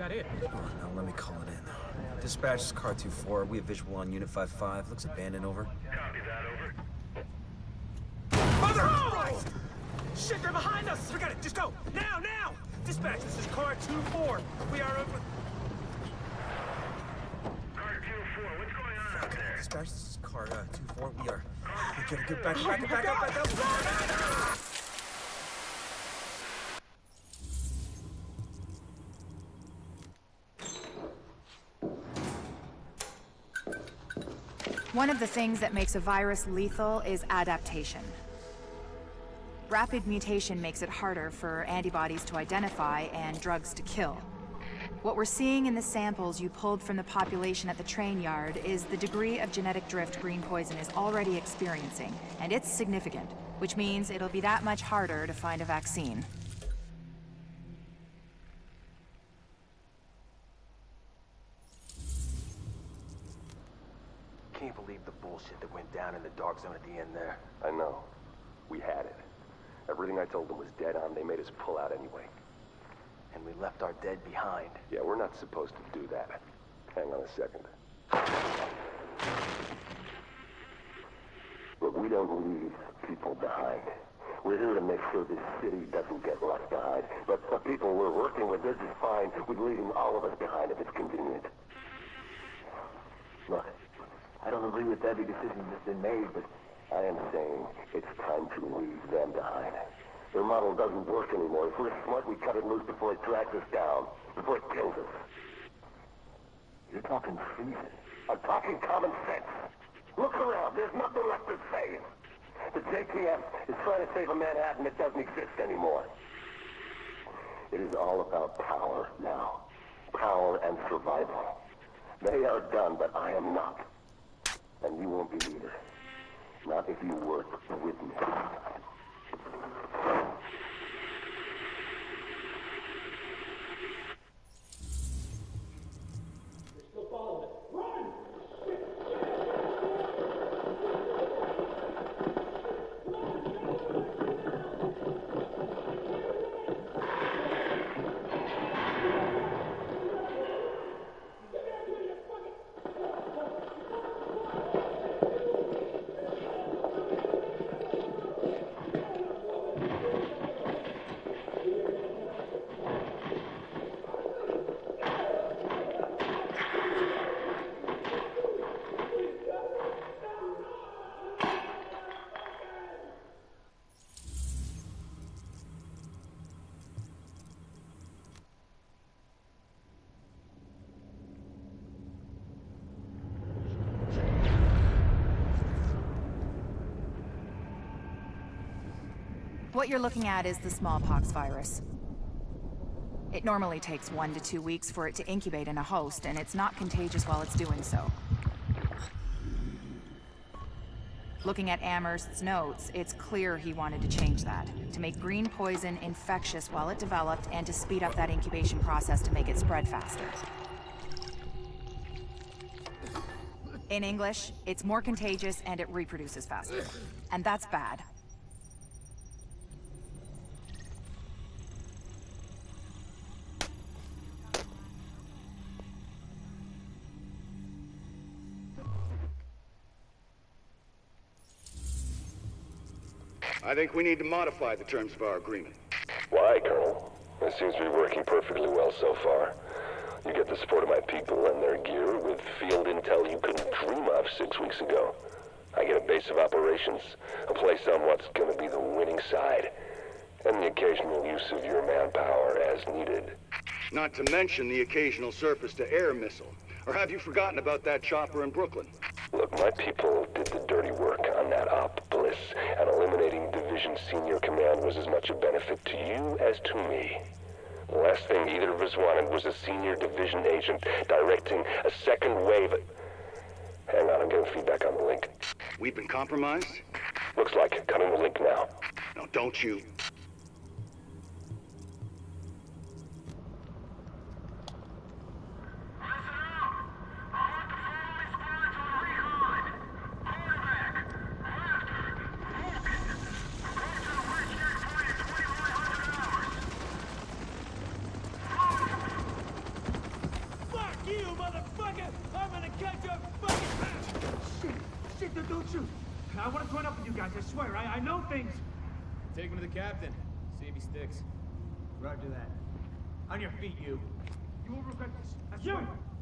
that it? Now let me call it in. Dispatch, this is car 2-4. We have visual on Unit 5-5. Looks abandoned, over. Copy that, over. Mother of Christ! Shit, they're behind us! Forget it, just go! Now, now! Dispatch, this is car 2-4. We are over... Car 2-4, what's going on out there? Dispatch, this is car 2-4. We are... Get back up! One of the things that makes a virus lethal is adaptation. Rapid mutation makes it harder for antibodies to identify and drugs to kill. What we're seeing in the samples you pulled from the population at the train yard is the degree of genetic drift green poison is already experiencing, and it's significant, which means it'll be that much harder to find a vaccine. Can't believe the bullshit that went down in the dark zone at the end there. I know. We had it. Everything I told them was dead on. They made us pull out anyway. And we left our dead behind. Yeah, we're not supposed to do that. Hang on a second. Look, we don't leave people behind. We're here to make sure this city doesn't get left behind. But the people we're working with, they're just fine with leaving all of us behind if it's convenient. Look, I don't agree with every decision that's been made, but I am saying it's time to leave them behind. Their model doesn't work anymore. If we're smart, we cut it loose before it drags us down, before it kills us. You're talking treason. I'm talking common sense. Look around. There's nothing left to save. The JTF is trying to save a Manhattan that doesn't exist anymore. It is all about power now. Power and survival. They are done, but I am not. And you won't be either. Not if you work with me. What you're looking at is the smallpox virus. It normally takes 1 to 2 weeks for it to incubate in a host, and it's not contagious while it's doing so. Looking at Amherst's notes, it's clear he wanted to change that, to make green poison infectious while it developed, and to speed up that incubation process to make it spread faster. In English, it's more contagious and it reproduces faster. And that's bad. I think we need to modify the terms of our agreement. Why, Colonel? It seems to be working perfectly well so far. You get the support of my people and their gear with field intel you couldn't dream of 6 weeks ago. I get a base of operations, a place on what's gonna be the winning side, and the occasional use of your manpower as needed. Not to mention the occasional surface-to-air missile. Or have you forgotten about that chopper in Brooklyn? Look, my people did the dirty work on that op, Bliss, and eliminating Division Senior Command was as much a benefit to you as to me. The last thing either of us wanted was a senior division agent directing a second wave. Hang on, I'm getting feedback on the link. We've been compromised? Looks like it. Cutting the link now. No, don't you. swear, I know things. Take him to the captain. See if he sticks. Roger that. On your feet, you. You will regret this. You!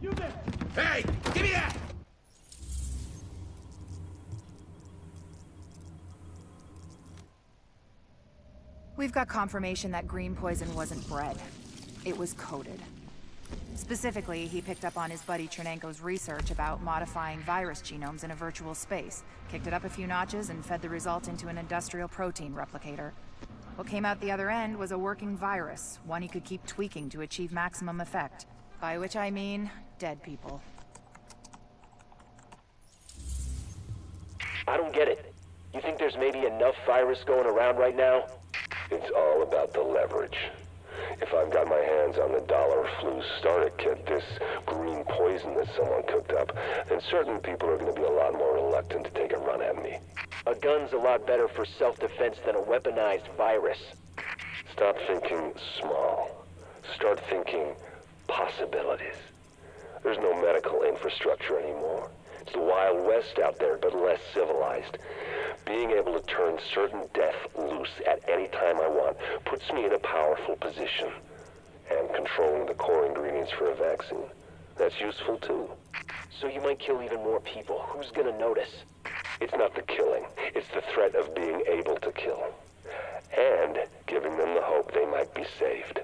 You there! Hey! Give me that! We've got confirmation that green poison wasn't bred. It was coded. Specifically, he picked up on his buddy Chernenko's research about modifying virus genomes in a virtual space, kicked it up a few notches, and fed the result into an industrial protein replicator. What came out the other end was a working virus, one he could keep tweaking to achieve maximum effect. By which I mean, dead people. I don't get it. You think there's maybe enough virus going around right now? It's all about the leverage. If I've got my hands on the dollar flu starter kit, this green poison that someone cooked up, then certain people are going to be a lot more reluctant to take a run at me. A gun's a lot better for self-defense than a weaponized virus. Stop thinking small. Start thinking possibilities. There's no medical infrastructure anymore. It's the Wild West out there, but less civilized. Being able to turn certain death loose at any time I want puts me in a powerful position. And controlling the core ingredients for a vaccine, that's useful too. So you might kill even more people. Who's gonna notice? It's not the killing, it's the threat of being able to kill. And giving them the hope they might be saved.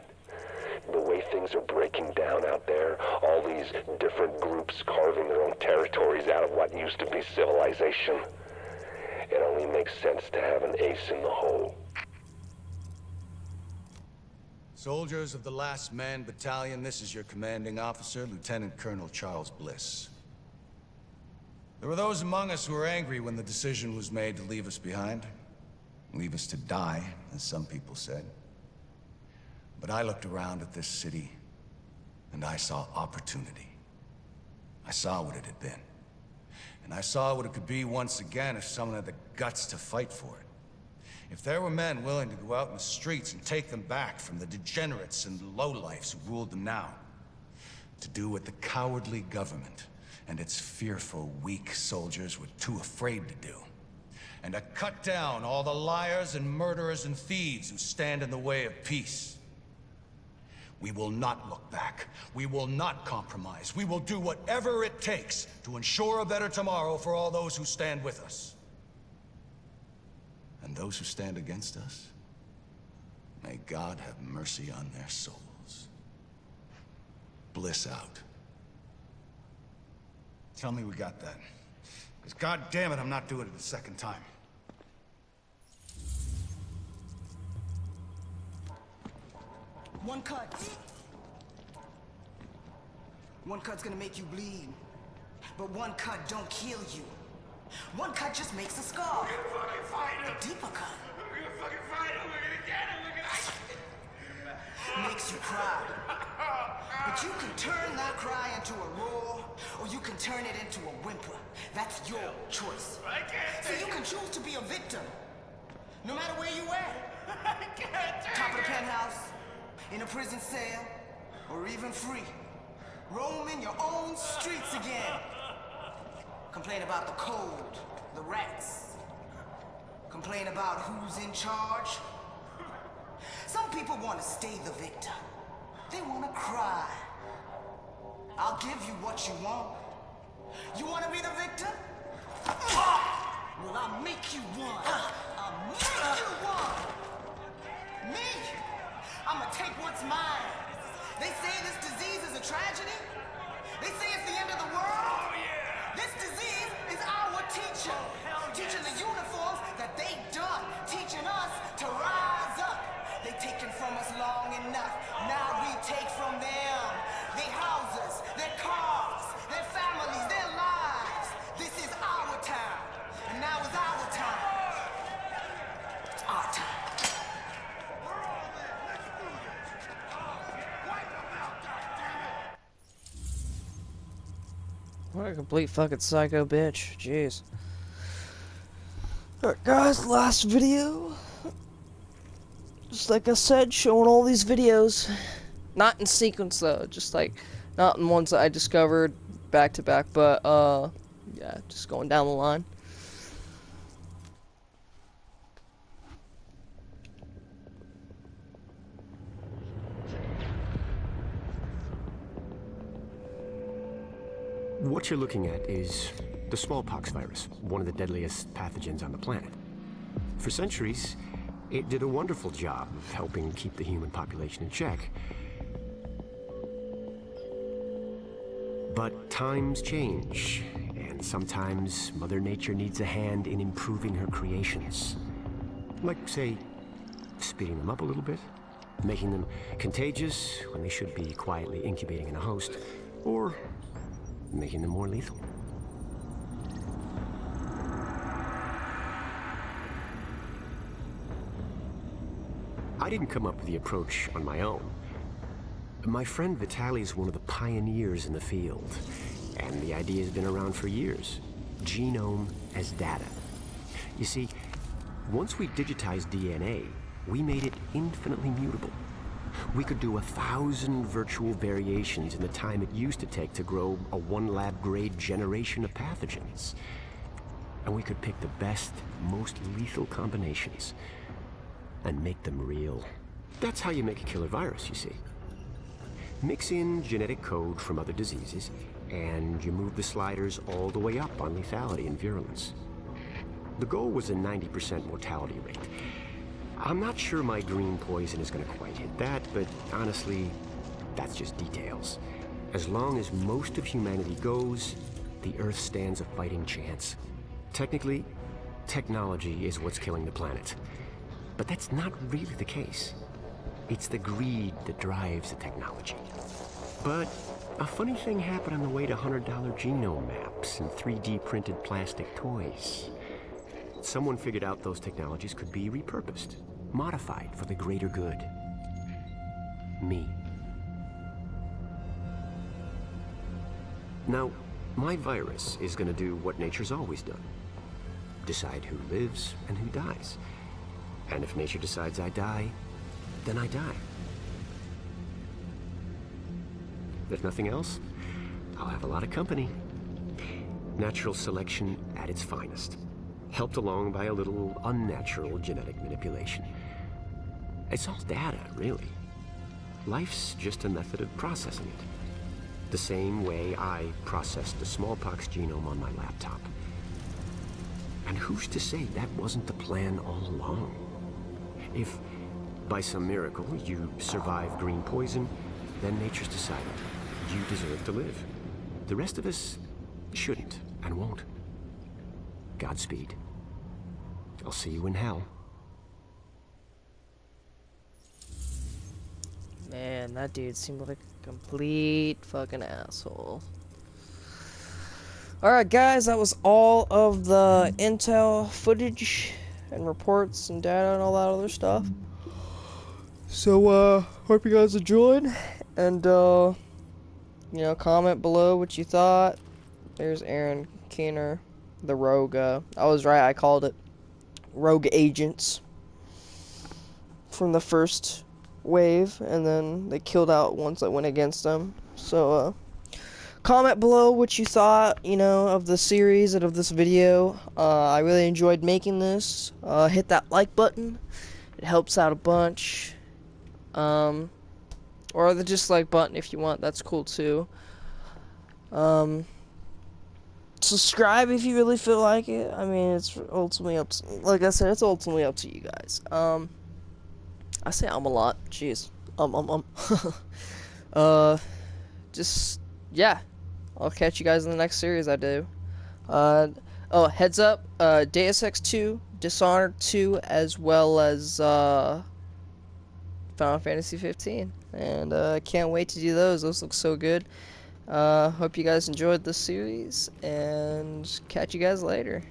The way things are breaking down out there, all these different groups carving their own territories out of what used to be civilization. It only makes sense to have an ace in the hole. Soldiers of the Last Man Battalion, this is your commanding officer, Lieutenant Colonel Charles Bliss. There were those among us who were angry when the decision was made to leave us behind. Leave us to die, as some people said. But I looked around at this city, and I saw opportunity. I saw what it had been. And I saw what it could be once again if someone had the guts to fight for it. If there were men willing to go out in the streets and take them back from the degenerates and lowlifes who ruled them now. To do what the cowardly government and its fearful, weak soldiers were too afraid to do. And to cut down all the liars and murderers and thieves who stand in the way of peace. We will not look back. We will not compromise. We will do whatever it takes to ensure a better tomorrow for all those who stand with us. And those who stand against us, may God have mercy on their souls. Bliss out. Tell me we got that. Because God damn it, I'm not doing it a second time. One cut. One cut's gonna make you bleed. But one cut don't kill you. One cut just makes a scar. We're gonna fucking fight him. A deeper cut. We're gonna fucking fight him. We're gonna get him. We're gonna... Makes you cry. But you can turn that cry into a roar, or you can turn it into a whimper. That's your choice. I can't So take you it. can choose to be a victim. No matter where you at. I can't take Top of the it. penthouse, in a prison cell, or even free. Roaming your own streets again. Complain about the cold, the rats. Complain about who's in charge. Some people want to stay the victim. They want to cry. I'll give you what you want. You want to be the victim? Well, I'll make you one. I'll make you one. Me? I'ma take what's mine. They say this disease is a tragedy. They say it's the end of the world. Oh, yeah. This disease is our teacher. Teaching the uniforms that they done. Teaching us to rise up. They taken from us long enough. Now we take from them. Their houses, their cars, their families, their lives. This is our time. And now is our time. It's our time. What a complete fucking psycho bitch. Jeez. Alright guys, last video. Just like I said, showing all these videos. Not in sequence though, just like, not in ones that I discovered back to back, but yeah, just going down the line. What you're looking at is the smallpox virus, one of the deadliest pathogens on the planet. For centuries, it did a wonderful job of helping keep the human population in check. But times change, and sometimes Mother Nature needs a hand in improving her creations. Like, say, speeding them up a little bit, making them contagious when they should be quietly incubating in a host, or making them more lethal. I didn't come up with the approach on my own. My friend Vitaly is one of the pioneers in the field, and the idea has been around for years. Genome as data. You see, once we digitized DNA, we made it infinitely mutable. We could do 1,000 virtual variations in the time it used to take to grow a 1 lab-grade generation of pathogens. And we could pick the best, most lethal combinations and make them real. That's how you make a killer virus, you see. Mix in genetic code from other diseases, and you move the sliders all the way up on lethality and virulence. The goal was a 90% mortality rate. I'm not sure my green poison is going to quite hit that, but honestly, that's just details. As long as most of humanity goes, the Earth stands a fighting chance. Technically, technology is what's killing the planet. But that's not really the case. It's the greed that drives the technology. But a funny thing happened on the way to $100 genome maps and 3D printed plastic toys. Someone figured out those technologies could be repurposed, modified for the greater good. Me. Now, my virus is going to do what nature's always done. Decide who lives and who dies. And if nature decides I die, then I die. If nothing else, I'll have a lot of company. Natural selection at its finest, helped along by a little unnatural genetic manipulation. It's all data, really. Life's just a method of processing it. The same way I processed the smallpox genome on my laptop. And who's to say that wasn't the plan all along? If, by some miracle, you survive green poison, then nature's decided you deserve to live. The rest of us shouldn't and won't. Godspeed. I'll see you in hell. Man, that dude seemed like a complete fucking asshole. Alright guys, that was all of the intel footage and reports and data and all that other stuff. So, hope you guys enjoyed, and, you know, comment below what you thought. There's Aaron Keener, the rogue, I was right, I called it rogue agents from the first wave, and then they killed out ones that went against them. So, comment below what you thought, you know, of the series and of this video. I really enjoyed making this. Hit that like button. It helps out a bunch. Or the dislike button if you want. That's cool too. Subscribe if you really feel like it. I mean, it's ultimately up to, like I said, it's ultimately up to you guys. I say a lot. Jeez. Just, yeah. I'll catch you guys in the next series I do. Oh, heads up, Deus Ex 2, Dishonored 2, as well as, Final Fantasy 15. And, I can't wait to do those. Those look so good. Hope you guys enjoyed this series, and catch you guys later.